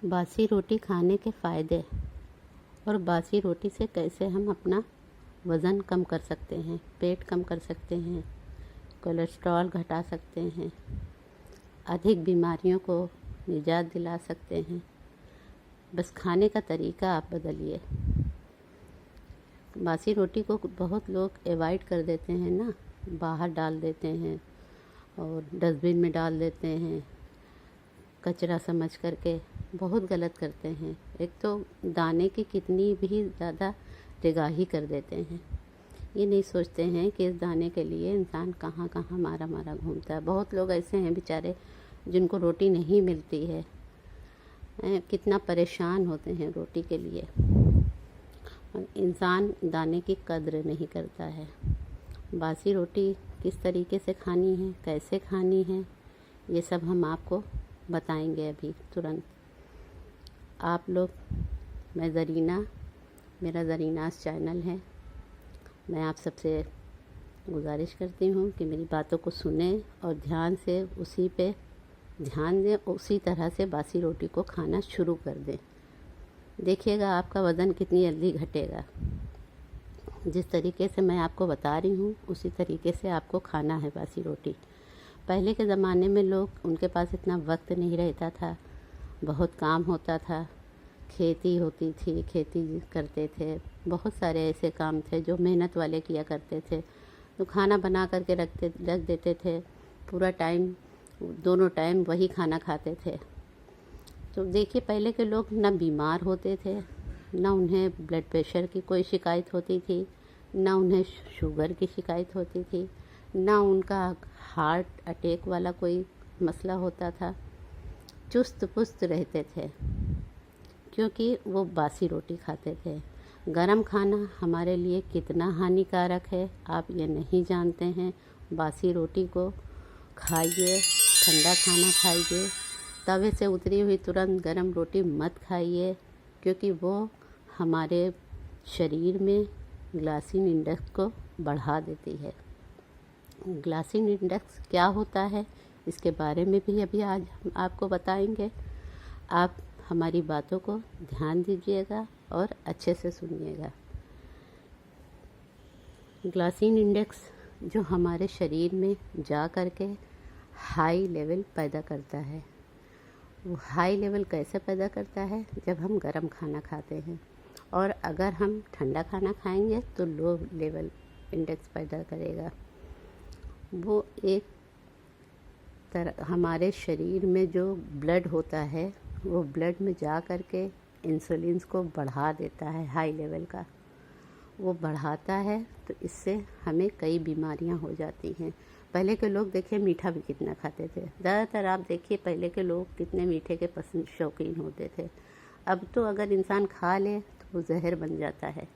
बासी रोटी खाने के फ़ायदे और बासी रोटी से कैसे हम अपना वज़न कम कर सकते हैं, पेट कम कर सकते हैं, कोलेस्ट्रॉल घटा सकते हैं, अधिक बीमारियों को निजात दिला सकते हैं। बस खाने का तरीका आप बदलिए। बासी रोटी को बहुत लोग अवॉइड कर देते हैं ना, बाहर डाल देते हैं और डस्टबिन में डाल देते हैं, कचरा समझ करके बहुत गलत करते हैं। एक तो दाने की कितनी भी ज़्यादा निगाही कर देते हैं, ये नहीं सोचते हैं कि इस दाने के लिए इंसान कहाँ कहाँ मारा मारा घूमता है। बहुत लोग ऐसे हैं बेचारे जिनको रोटी नहीं मिलती है, कितना परेशान होते हैं रोटी के लिए। इंसान दाने की कद्र नहीं करता है। बासी रोटी किस तरीके से खानी है, कैसे खानी है, ये सब हम आपको बताएंगे अभी तुरंत। आप लोग, मैं ज़रीना, मेरा ज़रीनास चैनल है। मैं आप सबसे गुजारिश करती हूँ कि मेरी बातों को सुने और ध्यान से उसी पे ध्यान दें, उसी तरह से बासी रोटी को खाना शुरू कर दें। देखिएगा आपका वज़न कितनी जल्दी घटेगा। जिस तरीके से मैं आपको बता रही हूँ उसी तरीके से आपको खाना है बासी रोटी। पहले के ज़माने में लोग, उनके पास इतना वक्त नहीं रहता था, बहुत काम होता था, खेती होती थी, खेती करते थे, बहुत सारे ऐसे काम थे जो मेहनत वाले किया करते थे। तो खाना बना करके रख देते थे, पूरा टाइम, दोनों टाइम वही खाना खाते थे। तो देखिए पहले के लोग ना बीमार होते थे, ना उन्हें ब्लड प्रेशर की कोई शिकायत होती थी, ना उन्हें शुगर की शिकायत होती थी, ना उनका हार्ट अटैक वाला कोई मसला होता था। चुस्त पुस्त रहते थे क्योंकि वो बासी रोटी खाते थे। गरम खाना हमारे लिए कितना हानिकारक है आप ये नहीं जानते हैं। बासी रोटी को खाइए, ठंडा खाना खाइए, तवे से उतरी हुई तुरंत गरम रोटी मत खाइए, क्योंकि वो हमारे शरीर में ग्लाइसेमिक इंडेक्स को बढ़ा देती है। ग्लाइसेमिक इंडेक्स क्या होता है इसके बारे में भी अभी आज हम आपको बताएंगे। आप हमारी बातों को ध्यान दीजिएगा और अच्छे से सुनिएगा। ग्लाइसेमिक इंडेक्स जो हमारे शरीर में जा कर के हाई लेवल पैदा करता है, वो हाई लेवल कैसे पैदा करता है? जब हम गर्म खाना खाते हैं, और अगर हम ठंडा खाना खाएंगे तो लो लेवल इंडेक्स पैदा करेगा। वो एक तरह हमारे शरीर में जो ब्लड होता है वो ब्लड में जा कर के इंसुलिन को बढ़ा देता है, हाई लेवल का वो बढ़ाता है। तो इससे हमें कई बीमारियां हो जाती हैं। पहले के लोग देखिए मीठा भी कितना खाते थे। ज़्यादातर आप देखिए पहले के लोग कितने मीठे के पसंद शौकीन होते थे। अब तो अगर इंसान खा ले तो वो जहर बन जाता है,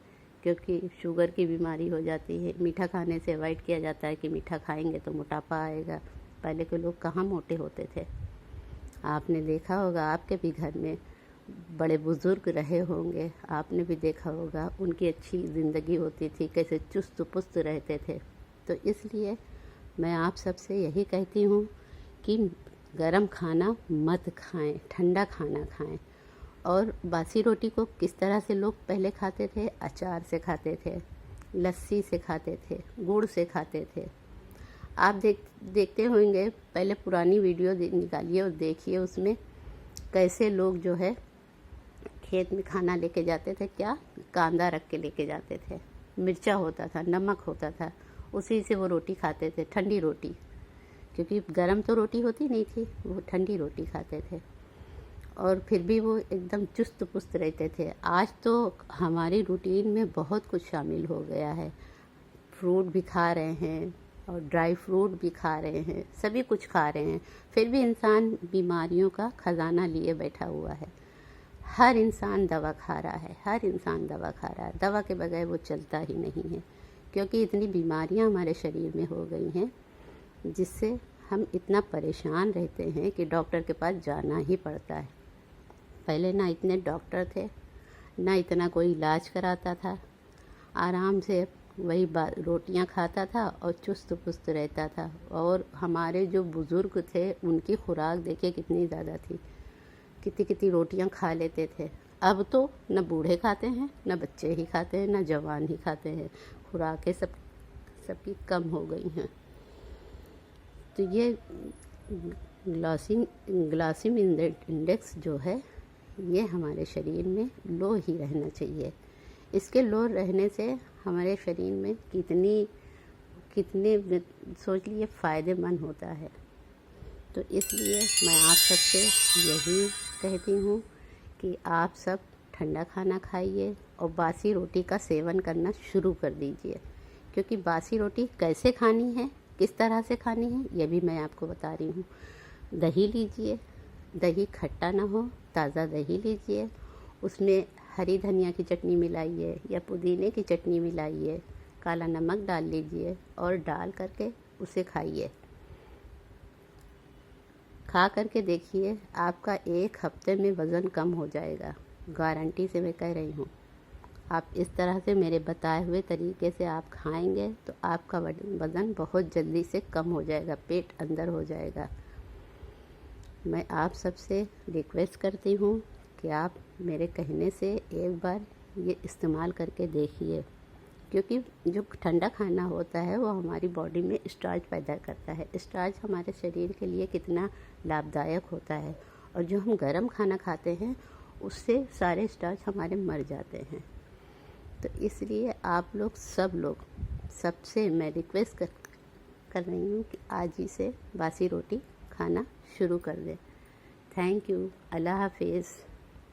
क्योंकि शुगर की बीमारी हो जाती है। मीठा खाने से अवॉइड किया जाता है कि मीठा खाएंगे तो मोटापा आएगा। पहले के लोग कहाँ मोटे होते थे। आपने देखा होगा, आपके भी घर में बड़े बुज़ुर्ग रहे होंगे, आपने भी देखा होगा उनकी अच्छी ज़िंदगी होती थी, कैसे चुस्त पुस्त रहते थे। तो इसलिए मैं आप सबसे यही कहती हूँ कि गरम खाना मत खाएं, ठंडा खाना खाएं। और बासी रोटी को किस तरह से लोग पहले खाते थे? अचार से खाते थे, लस्सी से खाते थे, गुड़ से खाते थे। आप देखते होंगे, पहले पुरानी वीडियो निकालिए और देखिए उसमें कैसे लोग जो है खेत में खाना लेके जाते थे। क्या कांदा रख के लेके जाते थे, मिर्चा होता था, नमक होता था, उसी से वो रोटी खाते थे, ठंडी रोटी, क्योंकि गरम तो रोटी होती नहीं थी, वो ठंडी रोटी खाते थे। और फिर भी वो एकदम चुस्त पुस्त रहते थे। आज तो हमारी रूटीन में बहुत कुछ शामिल हो गया है। फ्रूट भी खा रहे हैं और ड्राई फ्रूट भी खा रहे हैं, सभी कुछ खा रहे हैं, फिर भी इंसान बीमारियों का खजाना लिए बैठा हुआ है। हर इंसान दवा खा रहा है, हर इंसान दवा खा रहा है। दवा के बगैर वो चलता ही नहीं है, क्योंकि इतनी बीमारियां हमारे शरीर में हो गई हैं जिससे हम इतना परेशान रहते हैं कि डॉक्टर के पास जाना ही पड़ता है। पहले ना इतने डॉक्टर थे, ना इतना कोई इलाज कराता था। आराम से वही रोटियां खाता था और चुस्त पुस्त रहता था। और हमारे जो बुज़ुर्ग थे उनकी खुराक देखिए कितनी ज़्यादा थी, कितनी कितनी रोटियां खा लेते थे। अब तो न बूढ़े खाते हैं, न बच्चे ही खाते हैं, न जवान ही खाते हैं। खुराकें सबकी कम हो गई हैं। तो ये ग्लाइसेमिक इंडेक्स जो है, ये हमारे शरीर में लो ही रहना चाहिए। इसके लो रहने से हमारे शरीर में कितने सोच लिए फ़ायदेमंद होता है। तो इसलिए मैं आप सबसे यही कहती हूँ कि आप सब ठंडा खाना खाइए और बासी रोटी का सेवन करना शुरू कर दीजिए। क्योंकि बासी रोटी कैसे खानी है, किस तरह से खानी है, ये भी मैं आपको बता रही हूँ। दही लीजिए, दही खट्टा ना हो, ताज़ा दही लीजिए, उसमें हरी धनिया की चटनी मिलाइए या पुदीने की चटनी मिलाइए, काला नमक डाल लीजिए और डाल करके उसे खाइए। खा करके देखिए, आपका 1 हफ्ते में वज़न कम हो जाएगा, गारंटी से मैं कह रही हूँ। आप इस तरह से मेरे बताए हुए तरीके से आप खाएंगे तो आपका वज़न बहुत जल्दी से कम हो जाएगा, पेट अंदर हो जाएगा। मैं आप सबसे रिक्वेस्ट करती हूँ कि आप मेरे कहने से एक बार ये इस्तेमाल करके देखिए। क्योंकि जो ठंडा खाना होता है वो हमारी बॉडी में स्टार्च पैदा करता है। स्टार्च हमारे शरीर के लिए कितना लाभदायक होता है, और जो हम गर्म खाना खाते हैं उससे सारे स्टार्च हमारे मर जाते हैं। तो इसलिए आप लोग सबसे मैं रिक्वेस्ट कर रही हूँ कि आज ही से बासी रोटी खाना शुरू कर दें। Thank you. अल्लाह हाफिज़।